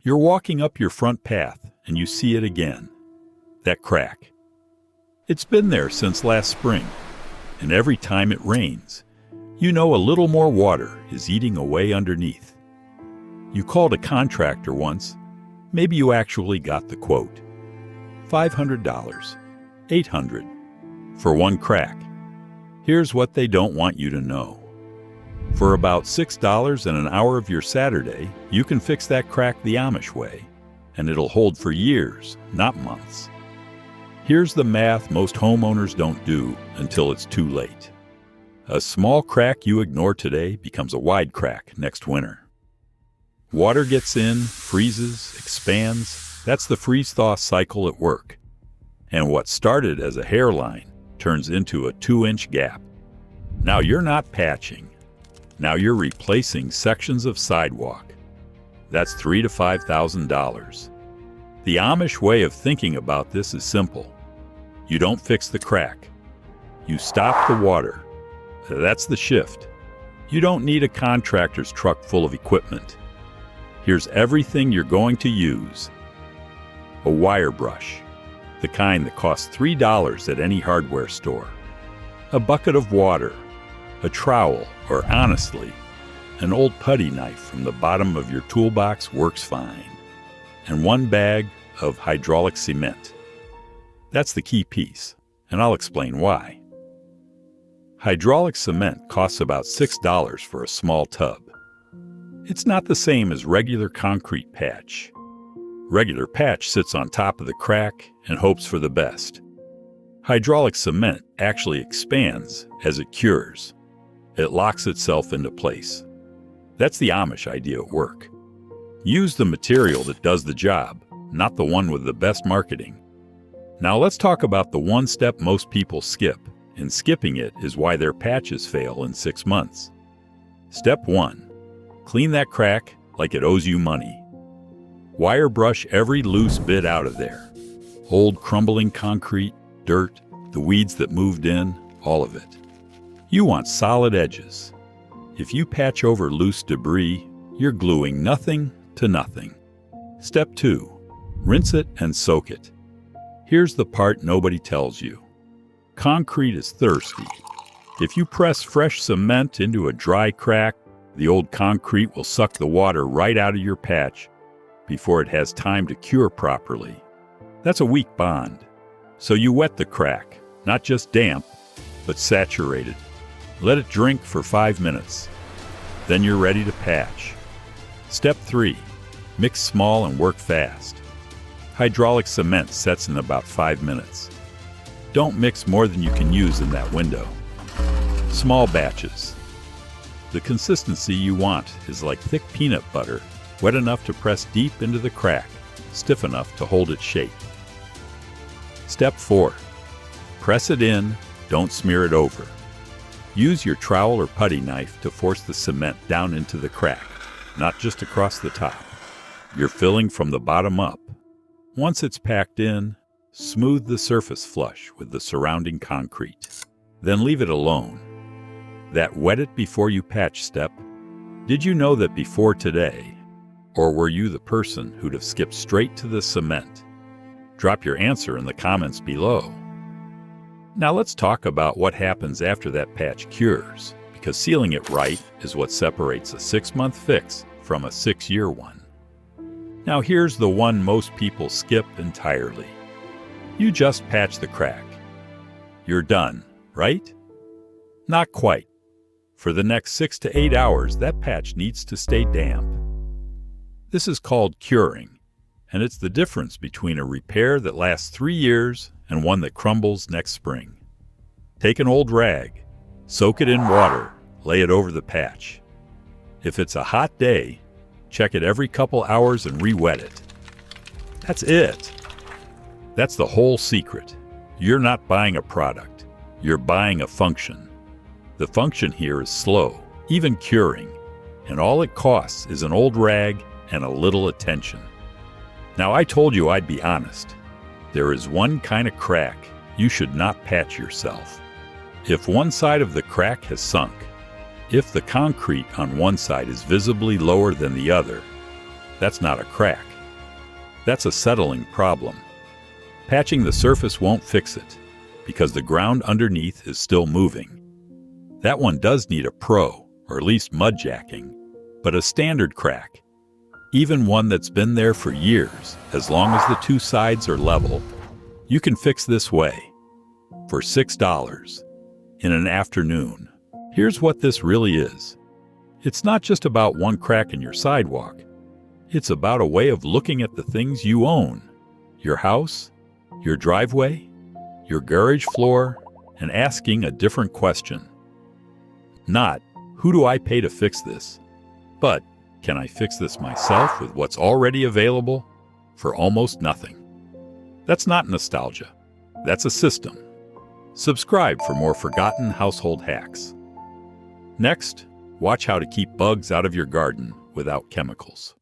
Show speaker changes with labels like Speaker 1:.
Speaker 1: You're walking up your front path and you see it again. That crack. It's been there since last spring, and every time it rains, you know a little more water is eating away underneath. You called a contractor once. Maybe you actually got the quote. $500, $800 for one crack. Here's what they don't want you to know. For about $6 an hour of your Saturday, you can fix that crack the Amish way, and it'll hold for years, not months. Here's the math most homeowners don't do until it's too late. A small crack you ignore today becomes a wide crack next winter. Water gets in, freezes, expands. That's the freeze-thaw cycle at work. And what started as a hairline turns into a 2-inch gap. Now you're not patching. Now you're replacing sections of sidewalk. That's $3,000 to $5,000. The Amish way of thinking about this is simple. You don't fix the crack. You stop the water. That's the shift. You don't need a contractor's truck full of equipment. Here's everything you're going to use. A wire brush, the kind that costs $3 at any hardware store. A bucket of water, a trowel, or honestly, an old putty knife from the bottom of your toolbox works fine. And one bag of hydraulic cement. That's the key piece, and I'll explain why. Hydraulic cement costs about $6 for a small tub. It's not the same as regular concrete patch. Regular patch sits on top of the crack and hopes for the best. Hydraulic cement actually expands as it cures. It locks itself into place. That's the Amish idea at work. Use the material that does the job, not the one with the best marketing. Now let's talk about the one step most people skip, and skipping it is why their patches fail in 6 months. Step 1. Clean that crack like it owes you money. Wire brush every loose bit out of there. Old crumbling concrete, dirt, the weeds that moved in, all of it. You want solid edges. If you patch over loose debris, you're gluing nothing to nothing. Step 2. Rinse it and soak it. Here's the part nobody tells you. Concrete is thirsty. If you press fresh cement into a dry crack, the old concrete will suck the water right out of your patch before it has time to cure properly. That's a weak bond. So you wet the crack, not just damp, but saturated. Let it drink for 5 minutes. Then you're ready to patch. Step 3. Mix small and work fast. Hydraulic cement sets in about 5 minutes. Don't mix more than you can use in that window. Small batches. The consistency you want is like thick peanut butter, wet enough to press deep into the crack, stiff enough to hold its shape. Step 4. Press it in, don't smear it over. Use your trowel or putty knife to force the cement down into the crack, not just across the top. You're filling from the bottom up. Once it's packed in, smooth the surface flush with the surrounding concrete. Then leave it alone. That wet it before you patch step. Did you know that before today? Or were you the person who'd have skipped straight to the cement? Drop your answer in the comments below. Now let's talk about what happens after that patch cures, because sealing it right is what separates a 6-month fix from a 6-year one. Now here's the one most people skip entirely. You just patch the crack. You're done, right? Not quite. For the next 6 to 8 hours, that patch needs to stay damp. This is called curing, and it's the difference between a repair that lasts 3 years and one that crumbles next spring. Take an old rag, soak it in water, lay it over the patch. If it's a hot day, check it every couple hours and re-wet it. That's it. That's the whole secret. You're not buying a product. You're buying a function. The function here is slow, even curing, and all it costs is an old rag and a little attention. Now, I told you I'd be honest. There is one kind of crack you should not patch yourself. If one side of the crack has sunk, if the concrete on one side is visibly lower than the other, that's not a crack, That's a settling problem. Patching the surface won't fix it, because the ground underneath is still moving. That one does need a pro, or at least mudjacking, but a standard crack, even one that's been there for years, as long as the two sides are level, you can fix this way, for $6, in an afternoon. Here's what this really is. It's not just about one crack in your sidewalk. It's about a way of looking at the things you own, your house, your driveway, your garage floor, and asking a different question. Not, who do I pay to fix this? But, can I fix this myself with what's already available for almost nothing? That's not nostalgia. That's a system. Subscribe for more forgotten household hacks. Next, watch how to keep bugs out of your garden without chemicals.